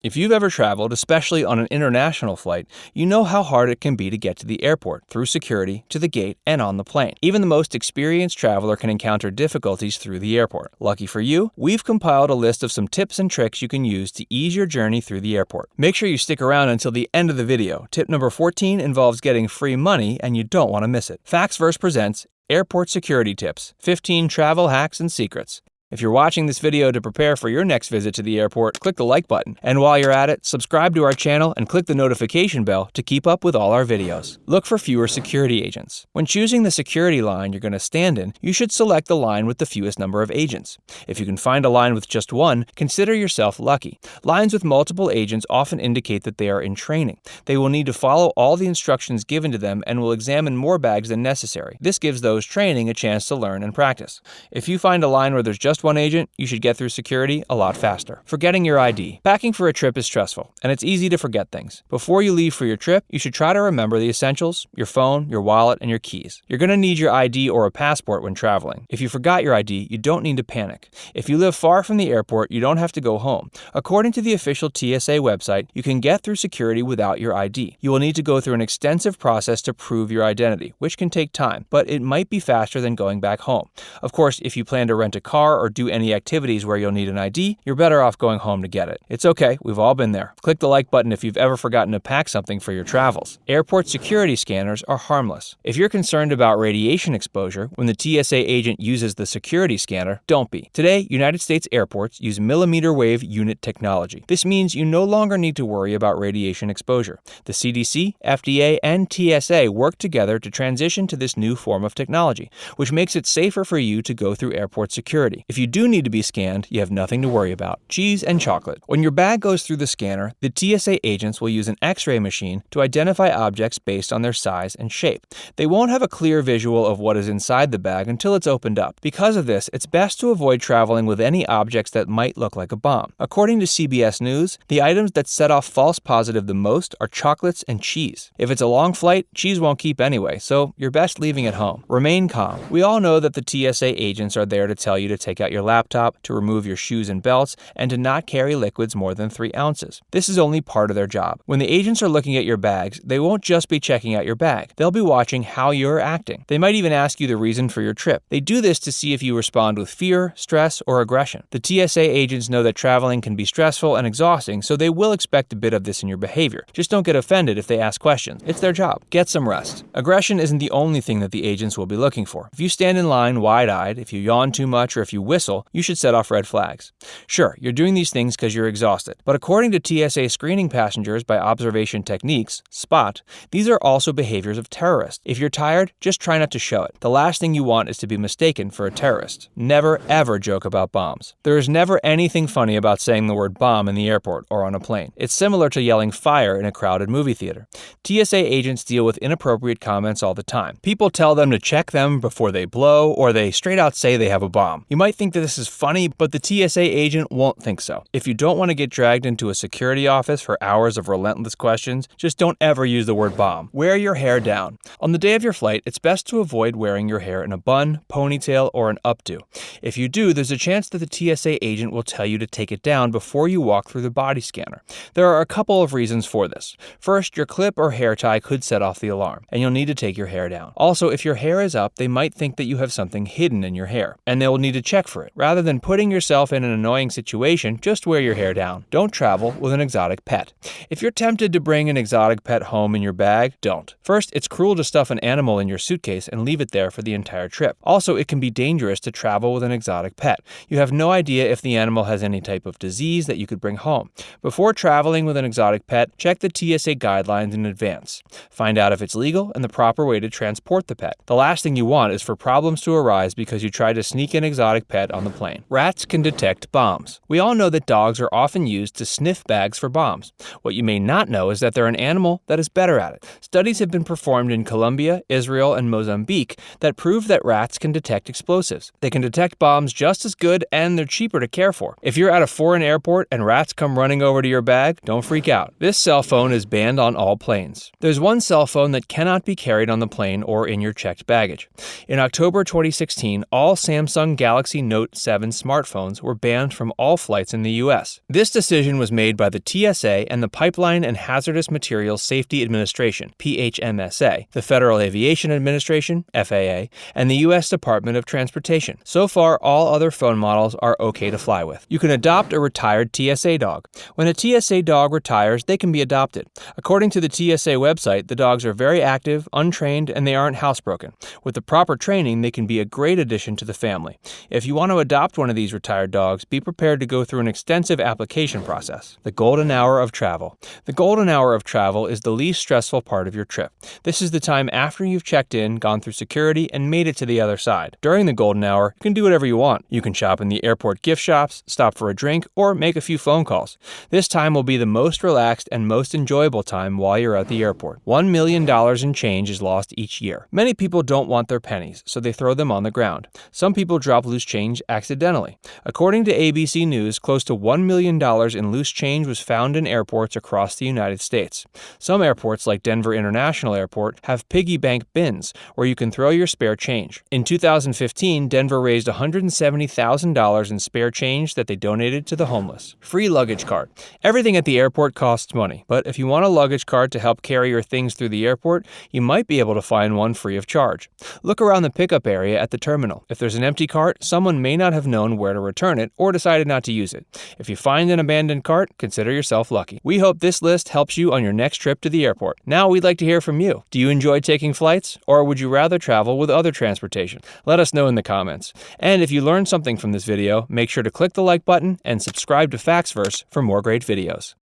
If you've ever traveled, especially on an international flight, you know how hard it can be to get to the airport, through security, to the gate, and on the plane. Even the most experienced traveler can encounter difficulties through the airport. Lucky for you, we've compiled a list of some tips and tricks you can use to ease your journey through the airport. Make sure you stick around until the end of the video. Tip number 14 involves getting free money, and you don't want to miss it. Factsverse presents Airport Security Tips, 15 Travel Hacks and Secrets. If you're watching this video to prepare for your next visit to the airport, click the like button. And while you're at it, subscribe to our channel and click the notification bell to keep up with all our videos. Look for fewer security agents. When choosing the security line you're going to stand in, you should select the line with the fewest number of agents. If you can find a line with just one, consider yourself lucky. Lines with multiple agents often indicate that they are in training. They will need to follow all the instructions given to them and will examine more bags than necessary. This gives those training a chance to learn and practice. If you find a line where there's just one agent, you should get through security a lot faster. Forgetting your ID. Packing for a trip is stressful, and it's easy to forget things. Before you leave for your trip, you should try to remember the essentials: your phone, your wallet, and your keys. You're going to need your ID or a passport when traveling. If you forgot your ID, you don't need to panic. If you live far from the airport, you don't have to go home. According to the official TSA website, you can get through security without your ID. You will need to go through an extensive process to prove your identity, which can take time, but it might be faster than going back home. Of course, if you plan to rent a car or do any activities where you'll need an ID, you're better off going home to get it. It's okay, we've all been there. Click the like button if you've ever forgotten to pack something for your travels. Airport security scanners are harmless. If you're concerned about radiation exposure when the TSA agent uses the security scanner, don't be. Today, United States airports use millimeter wave unit technology. This means you no longer need to worry about radiation exposure. The CDC, FDA, and TSA work together to transition to this new form of technology, which makes it safer for you to go through airport security. If you do need to be scanned, you have nothing to worry about. Cheese and chocolate. When your bag goes through the scanner, the TSA agents will use an X-ray machine to identify objects based on their size and shape. They won't have a clear visual of what is inside the bag until it's opened up. Because of this, it's best to avoid traveling with any objects that might look like a bomb. According to CBS News, the items that set off false positive the most are chocolates and cheese. If it's a long flight, cheese won't keep anyway, so you're best leaving it home. Remain calm. We all know that the TSA agents are there to tell you to take out your laptop, to remove your shoes and belts, and to not carry liquids more than 3 ounces. This is only part of their job. When the agents are looking at your bags, they won't just be checking out your bag. They'll be watching how you're acting. They might even ask you the reason for your trip. They do this to see if you respond with fear, stress, or aggression. The TSA agents know that traveling can be stressful and exhausting, so they will expect a bit of this in your behavior. Just don't get offended if they ask questions. It's their job. Get some rest. Aggression isn't the only thing that the agents will be looking for. If you stand in line wide-eyed, if you yawn too much, or if you whistle, you should set off red flags. Sure, you're doing these things because you're exhausted, but according to TSA screening passengers by observation techniques, SPOT, these are also behaviors of terrorists. If you're tired, just try not to show it. The last thing you want is to be mistaken for a terrorist. Never, ever joke about bombs. There is never anything funny about saying the word bomb in the airport or on a plane. It's similar to yelling fire in a crowded movie theater. TSA agents deal with inappropriate comments all the time. People tell them to check them before they blow, or they straight out say they have a bomb. You might think that this is funny, but the TSA agent won't think so. If you don't want to get dragged into a security office for hours of relentless questions, just don't ever use the word bomb. Wear your hair down. On the day of your flight, it's best to avoid wearing your hair in a bun, ponytail, or an updo. If you do, there's a chance that the TSA agent will tell you to take it down before you walk through the body scanner. There are a couple of reasons for this. First, your clip or hair tie could set off the alarm, and you'll need to take your hair down. Also, if your hair is up, they might think that you have something hidden in your hair, and they'll need to check for it. Rather than putting yourself in an annoying situation, just wear your hair down. Don't travel with an exotic pet. If you're tempted to bring an exotic pet home in your bag, don't. First, it's cruel to stuff an animal in your suitcase and leave it there for the entire trip. Also, it can be dangerous to travel with an exotic pet. You have no idea if the animal has any type of disease that you could bring home. Before traveling with an exotic pet, check the TSA guidelines in advance. Find out if it's legal and the proper way to transport the pet. The last thing you want is for problems to arise because you tried to sneak an exotic pet on the plane. Rats can detect bombs. We all know that dogs are often used to sniff bags for bombs. What you may not know is that they're an animal that is better at it. Studies have been performed in Colombia, Israel, and Mozambique that prove that rats can detect explosives. They can detect bombs just as good, and they're cheaper to care for. If you're at a foreign airport and rats come running over to your bag, don't freak out. This cell phone is banned on all planes. There's one cell phone that cannot be carried on the plane or in your checked baggage. In October 2016, all Samsung Galaxy Note 7 smartphones were banned from all flights in the U.S. This decision was made by the TSA and the Pipeline and Hazardous Materials Safety Administration, PHMSA, the Federal Aviation Administration, FAA, and the U.S. Department of Transportation. So far, all other phone models are okay to fly with. You can adopt a retired TSA dog. When a TSA dog retires, they can be adopted. According to the TSA website, the dogs are very active, untrained, and they aren't housebroken. With the proper training, they can be a great addition to the family. If you want to adopt one of these retired dogs, be prepared to go through an extensive application process. The golden hour of travel. The golden hour of travel is the least stressful part of your trip. This is the time after you've checked in, gone through security, and made it to the other side. During the golden hour, you can do whatever you want. You can shop in the airport gift shops, stop for a drink, or make a few phone calls. This time will be the most relaxed and most enjoyable time while you're at the airport. $1 million in change is lost each year. Many people don't want their pennies, so they throw them on the ground. Some people drop loose change accidentally. According to ABC News, close to $1 million in loose change was found in airports across the United States. Some airports, like Denver International Airport, have piggy bank bins where you can throw your spare change. In 2015, Denver raised $170,000 in spare change that they donated to the homeless. Free luggage card. Everything at the airport costs money, but if you want a luggage card to help carry your things through the airport, you might be able to find one free of charge. Look around the pickup area at the terminal. If there's an empty cart, someone may not have known where to return it or decided not to use it. If you find an abandoned cart, consider yourself lucky. We hope this list helps you on your next trip to the airport. Now we'd like to hear from you. Do you enjoy taking flights, or would you rather travel with other transportation? Let us know in the comments. And if you learned something from this video, make sure to click the like button and subscribe to Factsverse for more great videos.